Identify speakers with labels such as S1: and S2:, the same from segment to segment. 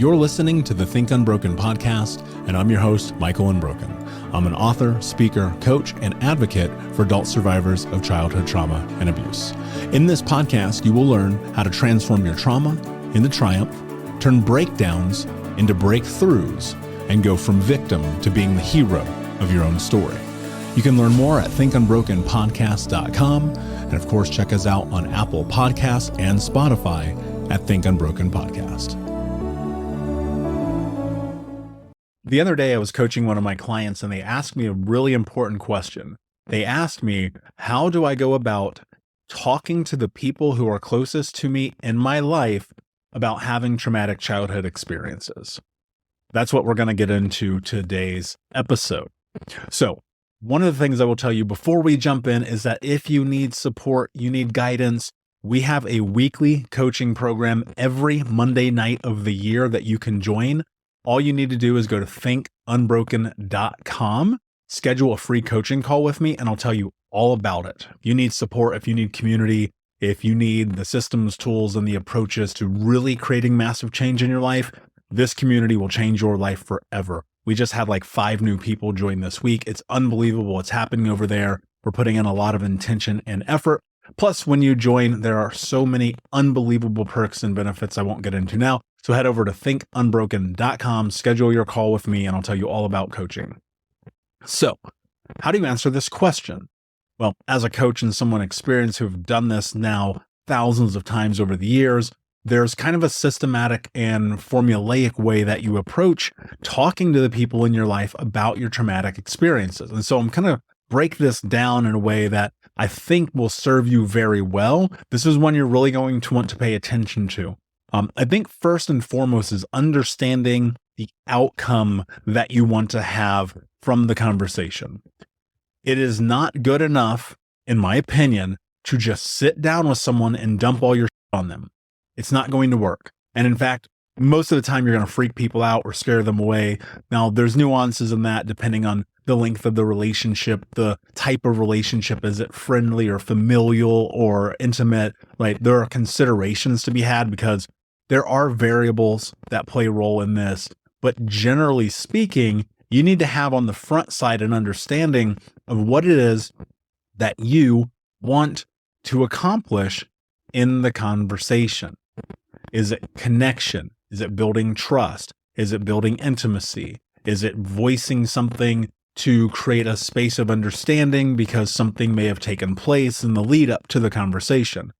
S1: You're listening to the Think Unbroken podcast, and I'm your host, Michael Unbroken. I'm an author, speaker, coach, and advocate for adult survivors of childhood trauma and abuse. In this podcast, you will learn how to transform your trauma into triumph, turn breakdowns into breakthroughs, and go from victim to being the hero of your own story. You can learn more at thinkunbrokenpodcast.com, and of course, check us out on Apple Podcasts and Spotify at Think Unbroken Podcast. The other day, I was coaching one of my clients, and they asked me a really important question. They asked me, how do I go about talking to the people who are closest to me in my life about having traumatic childhood experiences? That's what we're going to get into today's episode. So, one of the things I will tell you before we jump in is that if you need support, you need guidance, we have a weekly coaching program every Monday night of the year that you can join. All you need to do is go to thinkunbroken.com, schedule a free coaching call with me, and I'll tell you all about it. If you need support, if you need community, if you need the systems, tools, and the approaches to really creating massive change in your life, this community will change your life forever. We just had like 5 new people join this week. It's unbelievable what's happening over there. We're putting in a lot of intention and effort. Plus, when you join, there are so many unbelievable perks and benefits I won't get into now. So head over to thinkunbroken.com, schedule your call with me, and I'll tell you all about coaching. So, how do you answer this question? Well, as a coach and someone experienced who've done this now thousands of times over the years, there's kind of a systematic and formulaic way that you approach talking to the people in your life about your traumatic experiences. And so I'm going to break this down in a way that I think will serve you very well. This is one you're really going to want to pay attention to. I think first and foremost is understanding the outcome that you want to have from the conversation. It is not good enough, in my opinion, to just sit down with someone and dump all your shit on them. It's not going to work. And in fact, most of the time you're going to freak people out or scare them away. Now, there's nuances in that depending on the length of the relationship, the type of relationship. Is it friendly or familial or intimate? Right? There are considerations to be had because there are variables that play a role in this. But generally speaking, you need to have on the front side an understanding of what it is that you want to accomplish in the conversation. Is it connection? Is it building trust? Is it building intimacy? Is it voicing something to create a space of understanding because something may have taken place in the lead up to the conversation?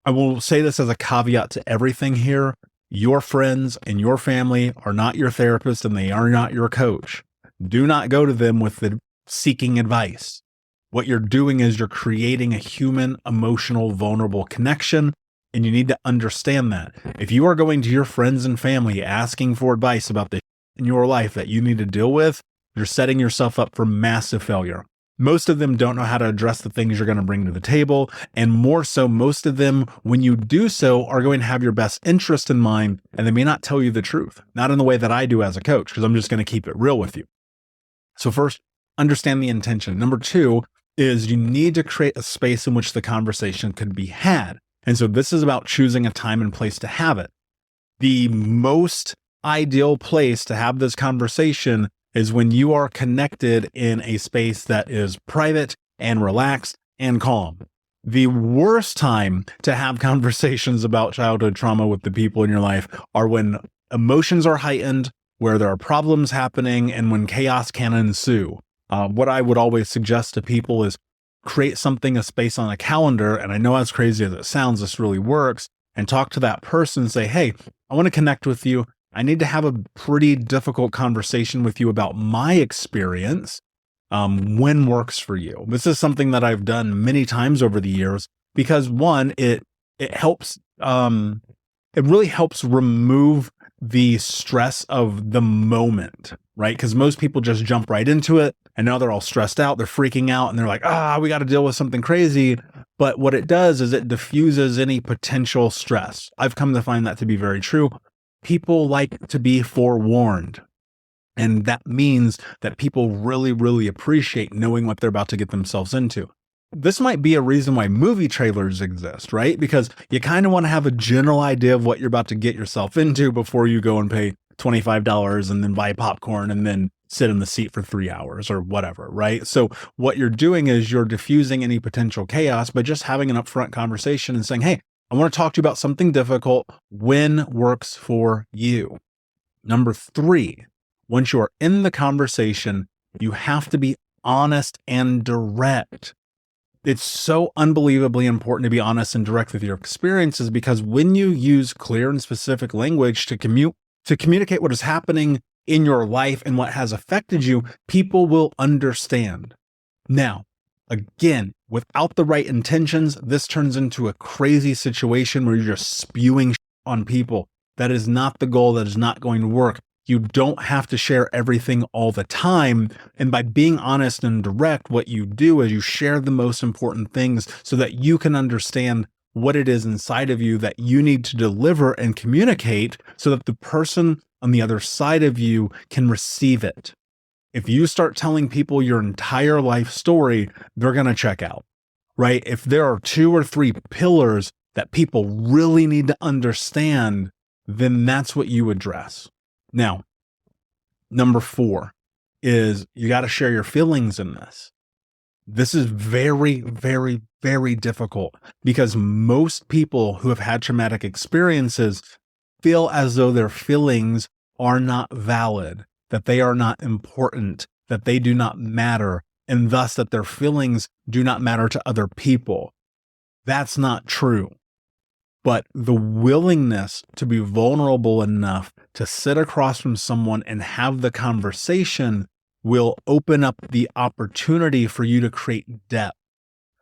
S1: I will say this as a caveat to everything here. Your friends and your family are not your therapist and they are not your coach. Do not go to them with the seeking advice. What you're doing is you're creating a human, emotional, vulnerable connection, and you need to understand that. If you are going to your friends and family asking for advice about the in your life that you need to deal with, you're setting yourself up for massive failure. Most of them don't know how to address the things you're going to bring to the table. And more so, most of them, when you do so, are going to have your best interest in mind, and they may not tell you the truth. Not in the way that I do as a coach, because I'm just going to keep it real with you. So first, understand the intention. Number 2 is you need to create a space in which the conversation can be had. And so this is about choosing a time and place to have it. The most ideal place to have this conversation is when you are connected in a space that is private and relaxed and calm. The worst time to have conversations about childhood trauma with the people in your life are when emotions are heightened, where there are problems happening, and when chaos can ensue. What I would always suggest to people is create something, a space on a calendar, and I know as crazy as it sounds, this really works, and talk to that person and say, hey, I want to connect with you. I need to have a pretty difficult conversation with you about my experience. When works for you? This is something that I've done many times over the years because one, it helps, it really helps remove the stress of the moment, right? Because most people just jump right into it and now they're all stressed out, they're freaking out, and they're like, we got to deal with something crazy. But what it does is it diffuses any potential stress. I've come to find that to be very true. People like to be forewarned. And that means that people really, really appreciate knowing what they're about to get themselves into. this might be a reason why movie trailers exist, right? Because you kind of want to have a general idea of what you're about to get yourself into before you go and pay $25 and then buy popcorn and then sit in the seat for 3 hours or whatever, right? So what you're doing is you're diffusing any potential chaos by just having an upfront conversation and saying, hey, I want to talk to you about something difficult. When works for you? Number 3, once you're in the conversation, you have to be honest and direct. It's so unbelievably important to be honest and direct with your experiences, because when you use clear and specific language to communicate what is happening in your life and what has affected you, people will understand. Now, again, without the right intentions, this turns into a crazy situation where you're just spewing on people. That is not the goal. That is not going to work. You don't have to share everything all the time. And by being honest and direct, what you do is you share the most important things so that you can understand what it is inside of you that you need to deliver and communicate so that the person on the other side of you can receive it. If you start telling people your entire life story, they're going to check out, right? If there are 2 or 3 pillars that people really need to understand, then that's what you address. Now, number 4 is you got to share your feelings in this. This is very, very, very difficult because most people who have had traumatic experiences feel as though their feelings are not valid, that they are not important, that they do not matter, and thus that their feelings do not matter to other people. That's not true. But the willingness to be vulnerable enough to sit across from someone and have the conversation will open up the opportunity for you to create depth.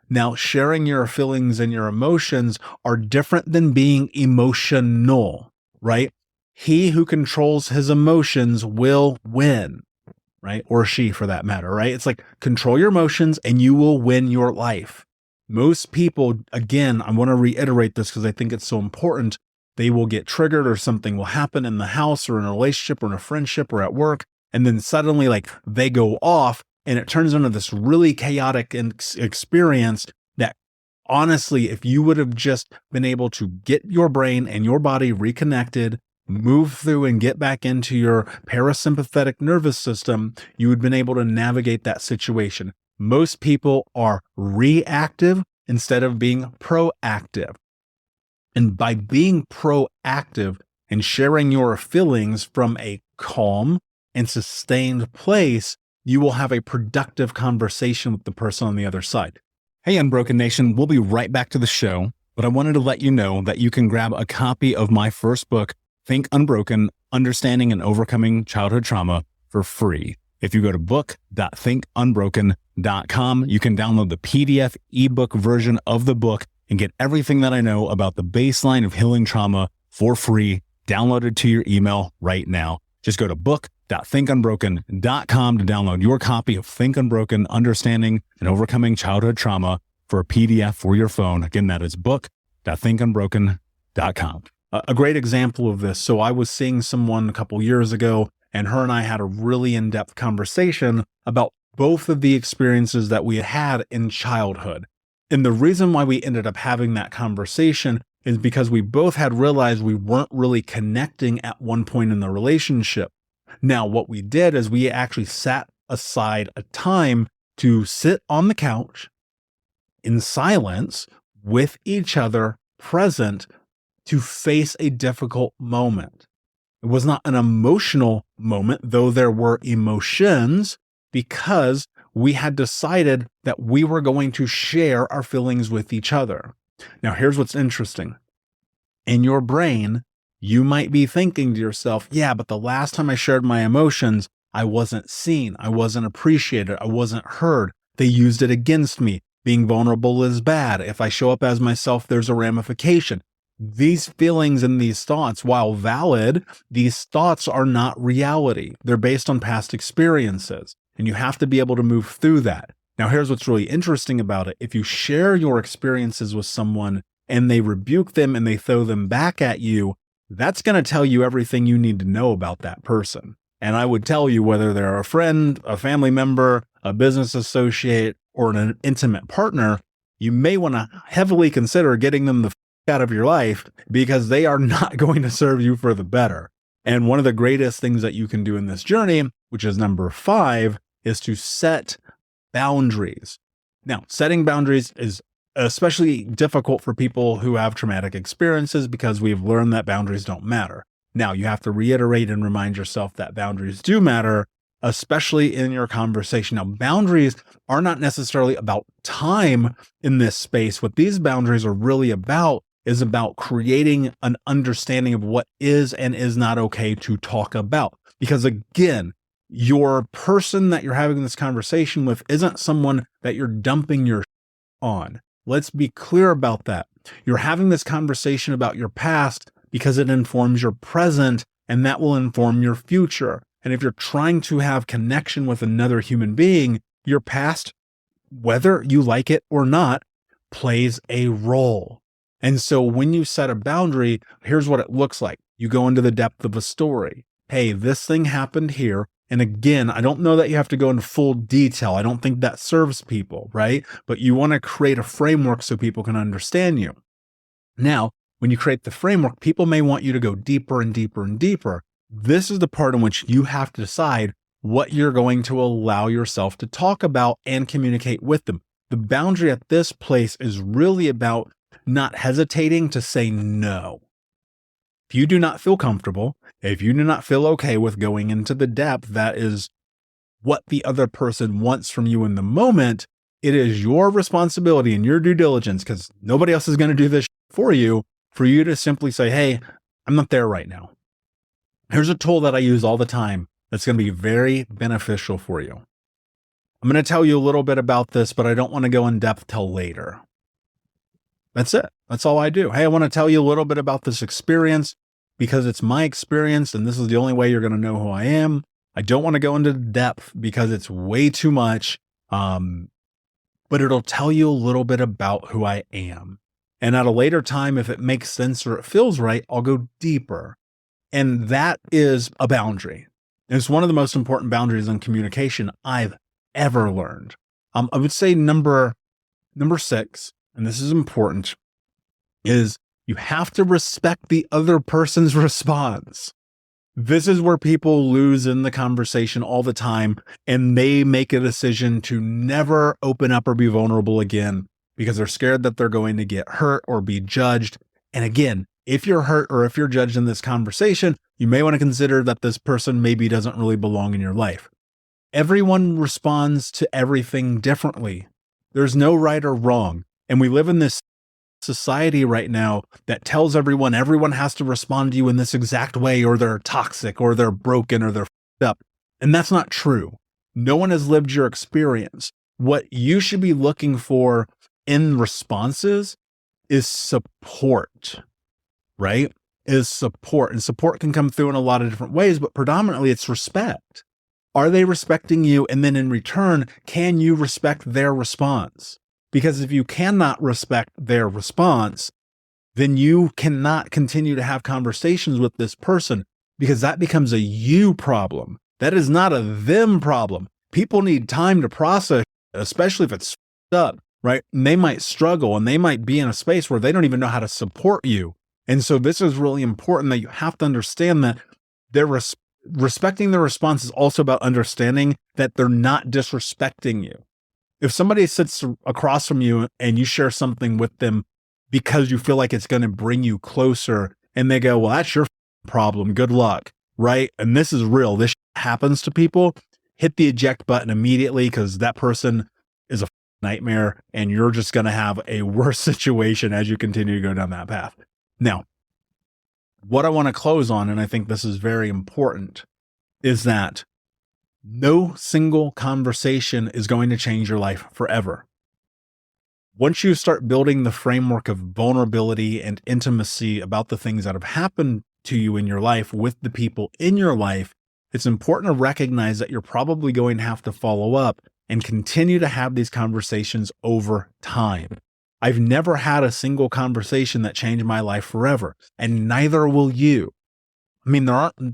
S1: Now, sharing your feelings and your emotions are different than being emotional, right? He who controls his emotions will win, right? Or she for that matter, right? It's like control your emotions and you will win your life. Most people, again, I want to reiterate this because I think it's so important. They will get triggered or something will happen in the house or in a relationship or in a friendship or at work. And then suddenly they go off and it turns into this really chaotic experience that honestly, if you would have just been able to get your brain and your body reconnected, move through and get back into your parasympathetic nervous system, you would have been able to navigate that situation. Most people are reactive instead of being proactive. And by being proactive and sharing your feelings from a calm and sustained place, you will have a productive conversation with the person on the other side. Hey, Unbroken Nation, we'll be right back to the show, but I wanted to let you know that you can grab a copy of my first book, Think Unbroken, Understanding and Overcoming Childhood Trauma, for free. If you go to book.thinkunbroken.com, you can download the PDF ebook version of the book and get everything that I know about the baseline of healing trauma for free, downloaded to your email right now. Just go to book.thinkunbroken.com to download your copy of Think Unbroken, Understanding and Overcoming Childhood Trauma for a PDF for your phone. Again, that is book.thinkunbroken.com. A great example of this. So I was seeing someone a couple years ago, and her and I had a really in-depth conversation about both of the experiences that we had in childhood. And the reason why we ended up having that conversation is because we both had realized we weren't really connecting at one point in the relationship. Now, what we did is we actually sat aside a time to sit on the couch in silence with each other present to face a difficult moment. It was not an emotional moment, though there were emotions, because we had decided that we were going to share our feelings with each other. Now, here's what's interesting. In your brain, you might be thinking to yourself, yeah, but the last time I shared my emotions, I wasn't seen. I wasn't appreciated. I wasn't heard. They used it against me. Being vulnerable is bad. If I show up as myself, there's a ramification. These feelings and these thoughts, while valid, these thoughts are not reality. They're based on past experiences, and you have to be able to move through that. Now, here's what's really interesting about it. If you share your experiences with someone and they rebuke them and they throw them back at you, that's going to tell you everything you need to know about that person. And I would tell you whether they're a friend, a family member, a business associate, or an intimate partner, you may want to heavily consider getting them the out of your life, because they are not going to serve you for the better. And one of the greatest things that you can do in this journey, which is number 5, is to set boundaries. Now, setting boundaries is especially difficult for people who have traumatic experiences, because we've learned that boundaries don't matter. Now, you have to reiterate and remind yourself that boundaries do matter, especially in your conversation. Now, boundaries are not necessarily about time in this space. What these boundaries are really about is about creating an understanding of what is and is not okay to talk about. Because again, your person that you're having this conversation with isn't someone that you're dumping your on. Let's be clear about that. You're having this conversation about your past because it informs your present, and that will inform your future. And if you're trying to have connection with another human being, your past, whether you like it or not, plays a role. And so when you set a boundary, here's what it looks like. You go into the depth of a story. Hey, this thing happened here. And again, I don't know that you have to go into full detail. I don't think that serves people, right? But you want to create a framework so people can understand you. Now, when you create the framework, people may want you to go deeper and deeper and deeper. This is the part in which you have to decide what you're going to allow yourself to talk about and communicate with them. The boundary at this place is really about not hesitating to say no. If you do not feel comfortable, if you do not feel okay with going into the depth, that is what the other person wants from you in the moment, it is your responsibility and your due diligence, because nobody else is going to do this for you to simply say, hey, I'm not there right now. Here's a tool that I use all the time that's going to be very beneficial for you. I'm going to tell you a little bit about this, but I don't want to go in depth till later. That's it. That's all I do. Hey, I want to tell you a little bit about this experience because it's my experience and this is the only way you're going to know who I am. I don't want to go into depth because it's way too much, but it'll tell you a little bit about who I am. And at a later time, if it makes sense or it feels right, I'll go deeper. And that is a boundary. It's one of the most important boundaries in communication I've ever learned. I would say number 6, and this is important, is you have to respect the other person's response. This is where people lose in the conversation all the time, and they make a decision to never open up or be vulnerable again because they're scared that they're going to get hurt or be judged. And again, if you're hurt or if you're judged in this conversation, you may want to consider that this person maybe doesn't really belong in your life. Everyone responds to everything differently. There's no right or wrong. And we live in this society right now that tells everyone has to respond to you in this exact way, or they're toxic, or they're broken, or they're f***ed up. And that's not true. No one has lived your experience. What you should be looking for in responses is support, right? Is support. And support can come through in a lot of different ways, but predominantly it's respect. Are they respecting you? And then in return, can you respect their response? Because if you cannot respect their response, then you cannot continue to have conversations with this person, because that becomes a you problem. That is not a them problem. People need time to process, especially if it's up, right? And they might struggle and they might be in a space where they don't even know how to support you. And so this is really important, that you have to understand that they're respecting their response is also about understanding that they're not disrespecting you. If somebody sits across from you and you share something with them because you feel like it's going to bring you closer, and they go, well, that's your problem. Good luck. Right. And this is real. This happens to people. Hit the eject button immediately, because that person is a nightmare and you're just going to have a worse situation as you continue to go down that path. Now, what I want to close on, and I think this is very important, is that no single conversation is going to change your life forever. Once you start building the framework of vulnerability and intimacy about the things that have happened to you in your life with the people in your life, it's important to recognize that you're probably going to have to follow up and continue to have these conversations over time. I've never had a single conversation that changed my life forever, and neither will you. I mean,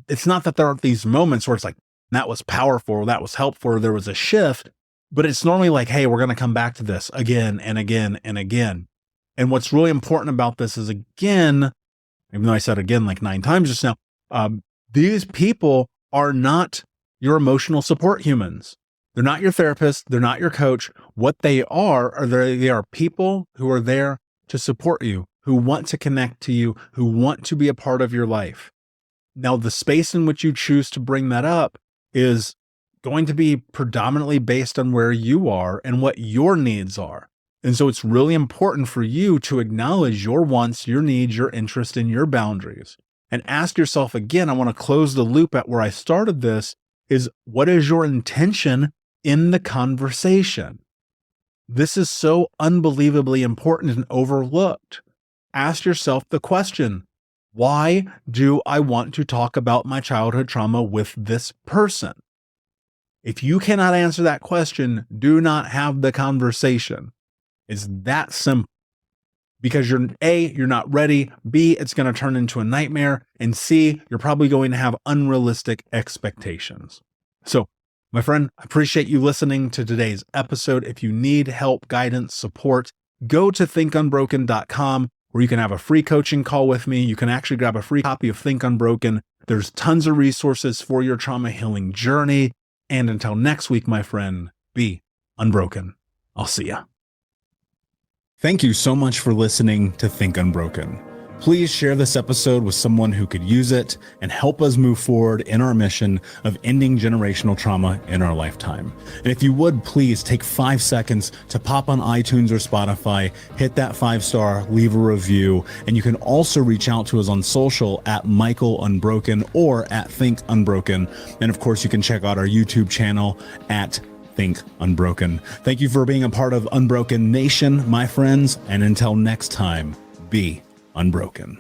S1: it's not that there aren't these moments where it's like, that was powerful, that was helpful, there was a shift, But it's normally like, hey, we're going to come back to this again and again and again. And what's really important about this is, again, even though I said again like 9 times just now, these people are not your emotional support humans. They're not your therapist. They're not your coach. What they are they are people who are there to support you, who want to connect to you, who want to be a part of your life. Now, the space in which you choose to bring that up is going to be predominantly based on where you are and what your needs are. And so it's really important for you to acknowledge your wants, your needs, your interests, and your boundaries. And ask yourself again, I want to close the loop at where I started this, is what is your intention in the conversation? This is so unbelievably important and overlooked. Ask yourself the question, why do I want to talk about my childhood trauma with this person? If you cannot answer that question, do not have the conversation. It's that simple. Because you're not ready. B, it's going to turn into a nightmare. And C, you're probably going to have unrealistic expectations. So, my friend, I appreciate you listening to today's episode. If you need help, guidance, support, go to thinkunbroken.com where you can have a free coaching call with me. You can actually grab a free copy of Think Unbroken. There's tons of resources for your trauma healing journey. And until next week, my friend, be unbroken. I'll see ya. Thank you so much for listening to Think Unbroken. Please share this episode with someone who could use it and help us move forward in our mission of ending generational trauma in our lifetime. And if you would, please take 5 seconds to pop on iTunes or Spotify, hit that 5-star, leave a review, and you can also reach out to us on social at Michael Unbroken or at Think Unbroken. And of course, you can check out our YouTube channel at Think Unbroken. Thank you for being a part of Unbroken Nation, my friends, and until next time, be unbroken.